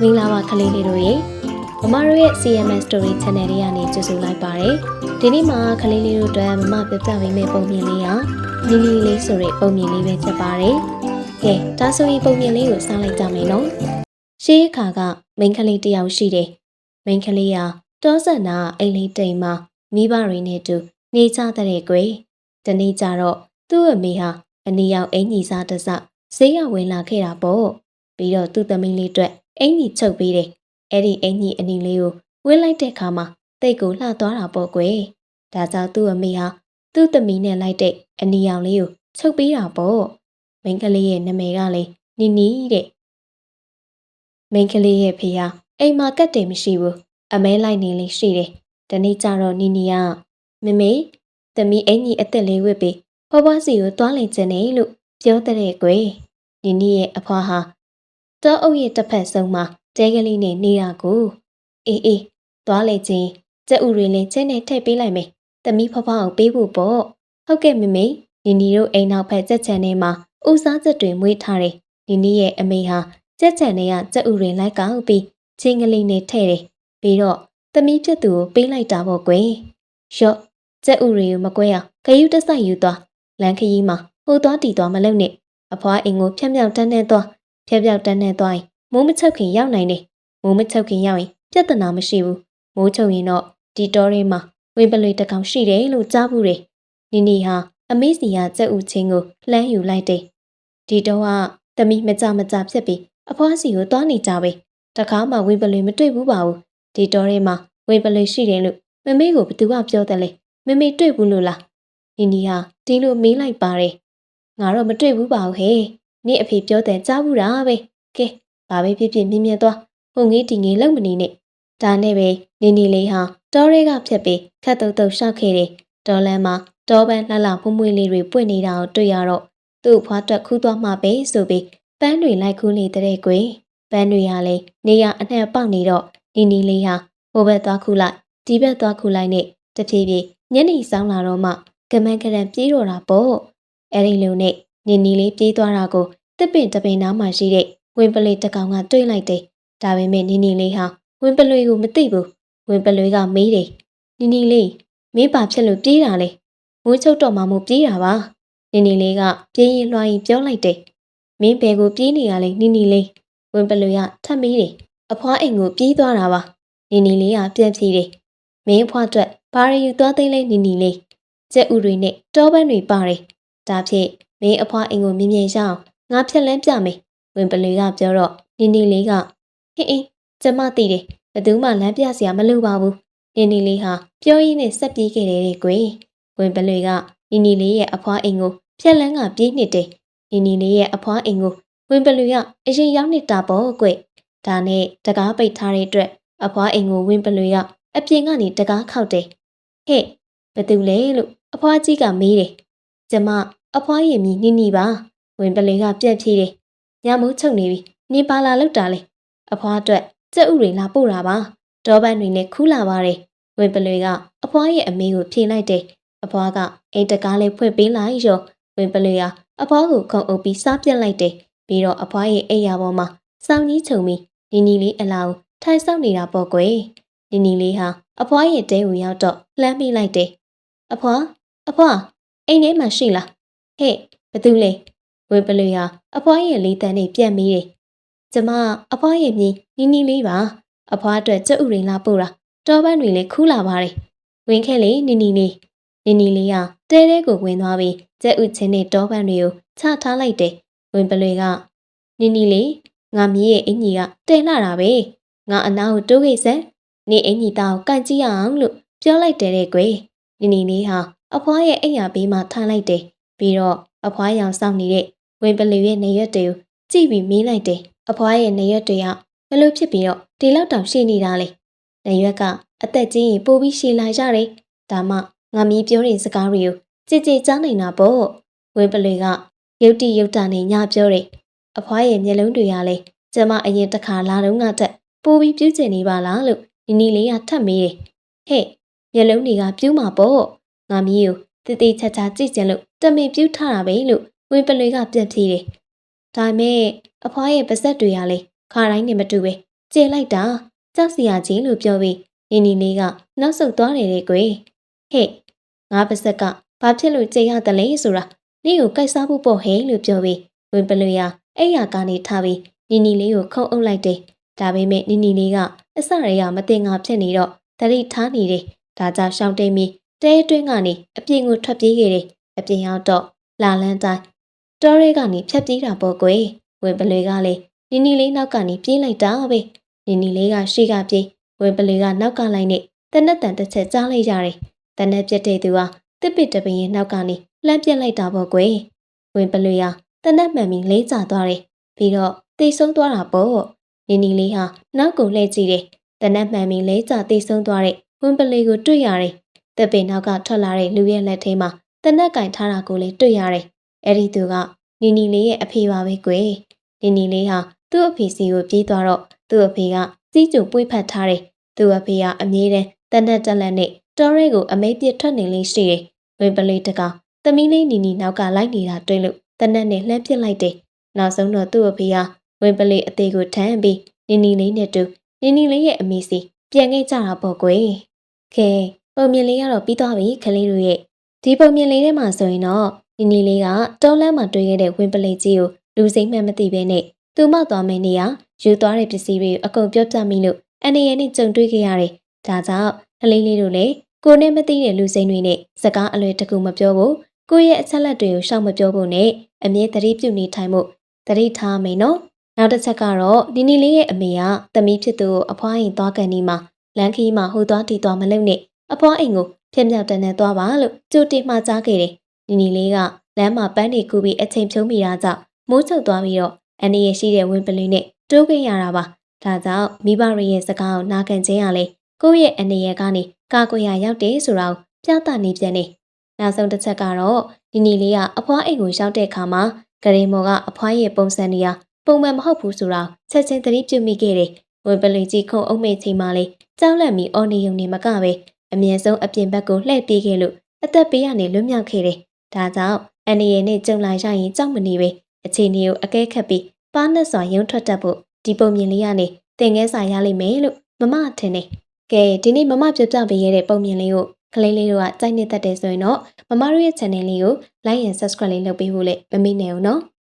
မင်္ဂလာပါခလေးလေးတို့ရေမမတို့ရဲ့ CMS Story Channel လေးကနေကြိုဆိုလိုက်ပါတယ်ဒီနေ့မှာခလေးလေးတို့အတွက်မမပြပြပေးမယ့်ပုံမြင်လေးဟာနီနီလေးဆိုတဲ့ပုံမြင်လေးပဲဖြစ်ပါတယ်ကဲဒါဆိုရင်ပုံမြင်လေးကိုစလိုက်ကြမယ်နော်ရှေးအခါကမိန်းကလေးတစ်ယောက်ရှိတယ်မိန်းကလေးဟာတောဆန်နာအိမ်လေးတိမ်မှာမိဘတွေနဲ့တူနေကြတဲ့ကွယ်ဒီနေ့ကျတော့သူ့အမေဟာအနီရောင်အင်ကြီးစားတစဈေးရဝင်လာခဲ့တာပေါ့ပြီးတော့သူ့သမီးလေးအတွက်အင်ကြီးချုပ်ပေးတယ်အဲ့ဒီအင်ကြီးအနီလေးကိုဝင်းလိုက်တဲ့ခါမှာတိတ်ကိုလှသွားတာပေါ့ကွယ်ဒါကြောင့်သူ့အမေဟာသူ့သမီးနဲ့လိုက်တဲ့အနီရောင်လေးကိုချုပ်ပေးတာပေါ့မိန်းကလေးရဲ့နာမည်ကလေနီနီတဲ့မိန်းကလေးရဲ့ဖေဟာအိမ်မှာကတ်တယ်မရှိဘူးအမဲလိုက်နေလေးရှိတယ်ဒီနေ့ကျတော့နီနီကမမေသမီးအင်ကြီးအသက်လေးဝစ်ပြီးဖွားဖွားစီကိုတွားလိုက်ခြင်းနဲ့လို့ပြောတဲ့ကွယ်နီနီရဲ့အဖွားဟာတောအုပ်ရဲ့တစ်ဖက်ဆုံးမှာတဲကလေးနဲ့နေရကိုအေးသွားလေချင်းကျက်ဥတွေလည်းချင်းနဲ့ထည့်ပေးလိုက်မယ်သမီးဖွားဖွားကိုပေးဖို့ပေါ့ဟုတ်ကဲ့မမေနီနီတို့အိမ်နောက်ဖက်ကျက်ချန်ထဲမှာဥစားချက်တွေမွေးထားတယ်နီနီရဲ့အမေဟာကျက်ချန်ထဲကကျက်ဥတွေလိုက်ကောက်ပြီးချင်းကလေးနဲ့ထည့်တယ်ပြီးတော့သမီးဖြစ်သူကိုပေးလိုက်တာပေါ့ကွယ်ရော့ကျက်ဥတွေကိုမကွဲအောင်ခယူးတစိုက်ယူသွားလမ်းခရီးမှာဟိုသွားတီသွားမလုပ်နဲ့အဖွားအိမ်ကိုဖြတ်မြောက်တန်းနဲ့သွားဖြတ်ပြောက်တန်းနဲ့သွားရင်မိုးမချုပ်ခင်ရောက်နိုင်တယ်မိုးမချုပ်ခင်ရောက်ရင်ပြဿနာမရှိဘူးမိုးချုပ်ရင်တော့ဒီတောထဲမှာဝင်းပလွေတစ်ကောင်ရှိတယ်လို့ကြားဘူးတယ်နီနီဟာအမေစီကကြက်ဥချင်းကိုလှမ်းယူလိုက်တယ်ဒီတော့ကသမီးမကြဖြစ်ပြီးအဖွားစီကိုသွားနေကြပဲတခါမှဝင်းပလွေမတွေ့ဘူးပါဘူးဒီတောထဲမှာဝင်းပလွေရှိတယ်လို့မမေကိုဘသူကပြောတယ်လဲမမေတွေ့ဘူးလို့လားနီနီဟာဒီလိုမေးလိုက်ပါတယ်ငါတော့မတွေ့ဘူးပါဘူးဟဲ့နင့်အဖေပြောတယ်ကြားဘူးတာပဲကဲဘာပဲဖြစ်ဖြစ်မြင်မြင်သွားဟိုငေးဒီငေးလုံမနေနဲ့ဒါနဲ့ပဲနီနီလေးဟာတောရဲကဖြတ်ပြီးခတ်တုတ်တုတ်ရှောက်ခဲ့တယ်တောလမ်းမှာတောပန်းလှလှမှုမွေးလေးတွေပွင့်နေတာကိုတွေ့ရတော့သူ့ဖွားတက်ခူးသွားမှပဲဆိုပြီးပန်းတွေလိုက်ခူးနေတဲ့ကွယ်ပန်းတွေဟာလည်းနေရအနှံ့ပေါက်နေတော့နီနီလေးဟာဟိုဘက်သွားခူးလိုက်ဒီဘက်သွားခူးလိုက်နဲ့တဖြည်းဖြည်းညနေဆောင်လာတော့မှကမန်းကရံပြေးတော့တာပေါ့အဲ့ဒီလိုနဲ့နီနီလေးပြေးသွားတာကိုတစ်ပင်တစ်ပင်နားမှာရှိတဲ့ဝင်းပလွေတစ်ကောင်ကတွေးလိုက်တယ်ဒါပေမဲ့နီနီလေးဟာဝင်းပလွေကိုမသိဘူးဝင်းပလွေကမေးတယ်နီနီလေးမင်းပါဖြစ်လို့ပြေးတာလေမိုးချုပ်တော့မှမို့ပြေးတာပါနီနီလေးကပြေးရင်လွှားရင်ပြောလိုက်တယ်မင်းဘယ်ကိုပြေးနေရလဲနီနီလေးဝင်းပလွေကထပ်မေးတယ်အဖွားအိမ်ကိုပြေးသွားတာပါနီနီလေးကပြန်ဖြေတယ်မင်းအဖွားအတွက်ဘာရယူသွားသိမ်းလဲနီနီလေးကျက်ဥတွေနဲ့တောပန်းတွေပါတယ်ဒါဖြင့်မင်းအဖွားအိမ်ကိုမြင်မြင်ရအောင်ငါဖြက်လန်းပြမယ်ဝင်ပလွေကပြောတော့နီနီလေးကဟင်းကျမသိတယ်ဘယ်သူမှလမ်းပြစရာမလိုပါဘူးနီနီလေးဟာပြောရင်းနဲ့ဆက်ပြေးခဲ့တယ်တဲ့ကွယ်ဝင်ပလွေကနီနီလေးရဲ့အဖွားအိမ်ကိုဖြက်လန်းကပြေးနှစ်တယ်နီနီလေးရဲ့အဖွားအိမ်ကိုဝင်ပလွေကအရင်ရောက်နေတာပေါ့ကွဒါနဲ့တကားပိတ်ထားတဲ့အတွက်အဖွားအိမ်ကိုဝင်ပလွေကအပြင်ကနေတကားခောက်တယ်ဟဲ့ဘသူလဲလို့အဖွားကြီးကမေးတယ်ကျမအဖွားရင်မြည်နီနီပါဝင်ပလေကပြက်ဖြေးတယ်ညမိုးချုပ်နေပြီနေပါလာလောက်တာလေအဖွားအတွက်ကြက်ဥတွေလာပို့တာပါတောပန်းတွေနဲ့ခူးလာပါတယ်ဝင်ပလေကအဖွားရဲ့အမေကိုဖြေလိုက်တယ်အဖွားကအိမ်တကားလေးဖွင့်ပေးလိုက်ရောဝင်ပလေကအဖွားကိုခုံအုပ်ပြီးစားပြက်လိုက်တယ်ပြီးတော့အဖွားရဲ့အိမ်ယာပေါ်မှာစောင်းကြီးချုံပြီးနီနီလေးအလာကိုထိုင်ဆောက်နေတာပေါ့ကွယ်နီနီလေးဟာအဖွားရဲ့တဲကိုရောက်တော့လှမ်းမိလိုက်တယ်အဖွားအိမ်ထဲမှာရှိလားဟဲ့ဘသူလဲဝင်ပလွေအဖွားရဲ့လေးတန်းနဲ့ပြန်ပြီးတယ်ကျမအဖွားရဲ့မြည်နီနီလေးပါအဖွားအတွက်ကြက်ဥတွေလာပို့တာတောပန်းတွေလည်းခူးလာပါတယ်ဝင်ခဲ့လေနီနီလေးတဲတဲကိုဝင်သွားပြီးကြက်ဥချင်းနဲ့တောပန်းတွေကိုချထားလိုက်တယ်ဝင်ပလွေကနီနီလေးငါမြည်ရဲ့အင်ကြီးကတဲလာတာပဲငါအနာကိုတိုးခဲ့စမ်းနေအင်ကြီးတောင်ကန်ကြည့်ရအောင်လို့ပြောလိုက်တယ်တဲ့ကွယ်နီနီလေးဟာအဖွားရဲ့အိမ်ယာဘေးမှာထားလိုက်တယ်ပြီးတော့အဖွားရောင်စောင့်နေတဲ့ဝင်ပလူရဲ့နေရွက်တွေကိုကြည့်ပြီးမေးလိုက်တယ်အဖွားရဲ့နေရွက်တွေကဘလို့ဖြစ်ပြီးတော့ဒီလောက်တောင်ရှည်နေတာလဲနေရွက်ကအသက်ကြီးရင်ပိုပြီးရှည်လာကြတယ်ဒါမှငါမီးပြောတဲ့စကားတွေကိုကြည်ကြည်ကြားနိုင်တာပေါ့ဝင်ပလူကရုတ်တိရုတ်တာနဲ့ညပြောတယ်အဖွားရဲ့မျက်လုံးတွေကလည်းကျမအရင်တစ်ခါလာတော့ငါတက်ပိုပြီးပြူးကျင်နေပါလားလို့နီနီလေးကထပ်မေးတယ်ဟဲ့မျက်လုံးတွေကပြူးမှာပေါ့ငါမီးကိုတေးသေးချာချာကြည့်ကြလို့တမင်ပြူးထားတာပဲလို့ဝင်ပလွေကပြက်ဖြေးတယ်ဒါမဲ့အဖွားရဲ့ပါဇက်တွေကလည်းခါတိုင်းနဲ့မတူပဲ ကျေလိုက်တာကြောက်စရာကြီးလို့ပြောပြီးနီနီလေးကနောက်ဆုတ်သွားတယ်လေကွယ်ဟဲ့ငါပါစက်ကဘာဖြစ်လို့ကြေရတယ်လဲဆိုတာနင့်ကိုကြိုက်စားဖို့ပေါ့ဟဲ့လို့ပြောပြီးဝင်ပလွေရအဲ့ရကနေထားပြီးနီနီလေးကိုခုံအုပ်လိုက်တယ်ဒါပေမဲ့နီနီလေးကအစရရမတင်ငါဖြစ်နေတော့တတိထားနေတယ်ဒါကြောင့်ရှောင်းတိမ်ပြီးတဲအတွင်းကနေအပြင်ကိုထွက်ပြေးခဲ့တယ်အပြင်ရောက်တော့လာလန်းတိုင်းတောရဲကနေဖြတ်ပြေးတာပေါ့ကွယ်ဝင်ပလွေကလည်းနီနီလေးနောက်ကနေပြေးလိုက်တာပဲနီနီလေးကရှေ့ကပြေးဝင်ပလွေကနောက်ကလိုက်နဲ့တနက်တန်တစ်ချက်ကြားလိုက်ရတယ်တနက်ပြက်တဲ့သူဟာတစ်ပစ်တပင်းရဲ့နောက်ကနေလှမ်းပြက်လိုက်တာပေါ့ကွယ်ဝင်ပလွေဟာတနက်မှန်ပြီးလေးကျသွားတယ်ပြီးတော့တိတ်ဆုံးသွားတာပေါ့နီနီလေးဟာနောက်ကိုလှည့်ကြည့်တယ်တနက်မှန်ပြီးလေးကျတိတ်ဆုံးသွားတဲ့ဝင်ပလွေကိုတွေ့ရတယ်တစ်ပင်နောက်ကထွက်လာတဲ့လူရဲ့လက်ထဲမှာတနက်ကင်ထားတာကိုလည်းတွေ့ရတယ်အဲ့ဒီသူကနီနီလေးရဲ့အဖေပါပဲကွယ်နီနီလေးဟာသူ့အဖေစီကိုပြေးသွားတော့သူ့အဖေကစီးကျုံပွေးဖက်ထားတယ်သူ့အဖေကအမြဲတမ်းတနက်တက်လက်နဲ့တောရဲကိုအမိတ်ပြစ်ထွက်နေလေးရှိတယ်ဝင်ပလေးတကောင်သမီးလေးနီနီနောက်ကလိုက်နေတာတွေ့လို့တနက်နဲ့လှမ်းပစ်လိုက်တယ်နောက်ဆုံးတော့သူ့အဖေကဝင်ပလေးအသေးကိုထမ်းပြီးနီနီလေးနဲ့တူနီနီလေးရဲ့အမေစီပြန်ခဲ့ကြတာပေါ့ကွယ်ခဲပုံမြင်လေးကတော့ပြီးသွားပြီခလေးတို့ရဲ့ဒီပုံမြင်လေးထဲမှာဆိုရင်တော့နီနီလေးကတောလမ်းမှာတွေ့ခဲ့တဲ့ဝင်ပလေးကြီးကိုလူစိမ့်မှမသိဘဲနဲ့သူမသွားမယ့်နေရာယူသွားတဲ့ပစ္စည်းတွေအကုန်ပြောပြမိလို့အနေနဲ့ကြုံတွေ့ခဲ့ရတယ်ဒါကြောင့်ကလေးလေးတို့လည်းကိုနဲ့မသိတဲ့လူစိမ့်တွေနဲ့စကားအလွယ်တကူမပြောဘူးကိုရဲ့အချက်လက်တွေကိုရှောင်မပြောဖို့နဲ့အမြဲတတိပြုနေထိုင်မှုတတိထားမယ်နော်နောက်တစ်ချက်ကတော့နီနီလေးရဲ့အမေကသမီးဖြစ်သူကိုအဖွားအိမ်သွားကန်ဒီမှာလမ်းခီးမှာဟိုသွားတီသွားမလုပ်နဲ့အဖွားအိမ်ကိုဖြက်မြောက်တန်းနဲ့သွားပါလို့ကြိုတင်မှာကြားခဲ့တယ်နီနီလေးကလမ်းမှာပန်းတွေကူပြီးအချိန်ဖြုံးမိတာကြောင့်မိုးချုပ်သွားပြီးတော့အနေရရှိတဲ့ဝင်းပလင်းနဲ့တိုးခဲ့ရတာပါဒါကြောင့်မိဘတွေရဲ့စကားကိုနာခံခြင်းရလေကိုယ့်ရဲ့အနေရကနေကာကွယ်ရရောက်တယ်ဆိုတာကိုပြသနေပြန်တယ်နောက်ဆုံးတစ်ချက်ကတော့နီနီလေးကအဖွားအိမ်ကိုရောက်တဲ့အခါမှာဂရေမော်ကအဖွားရဲ့ပုံစံနေရာပုံမှန်မဟုတ်ဘူးဆိုတာချက်ချင်းသတိပြုမိခဲ့တယ်ဝင်းပလင်းကြီးခုံအုပ်မိတ်ချိန်မှလေကြောက်လန့်ပြီးအော်နေုံနေမကပဲအမြဲဆုံးအပြင်ဘက်ကိုလှည့်ပြေးခဲ့လို့အသက်ပေးရနေလွတ်မြောက်ခဲ့တယ်ဒါကြောင့်အနေရနဲ့ကြုံလာရရင်ကြောက်မနေပဲအခြေအနေကိုအကဲခတ်ပြီးပါးနဲ့စွာရုံထွက်တတ်ဖို့ဒီပုံမြင်လေးကနေသင်ငယ်စာရလိမ့်မယ်လို့မမထင်တယ်။ကဲဒီနေ့မမပြပြပေးရတဲ့ပုံမြင်လေးကိုကလေးလေးတို့ကကြိုက်နေတတ်တယ်ဆိုရင်တော့မမတို့ရဲ့ channel လေးကို like and subscribe လေးလုပ်ပေးဖို့လည်းမမေ့နဲ့ဦးနော်။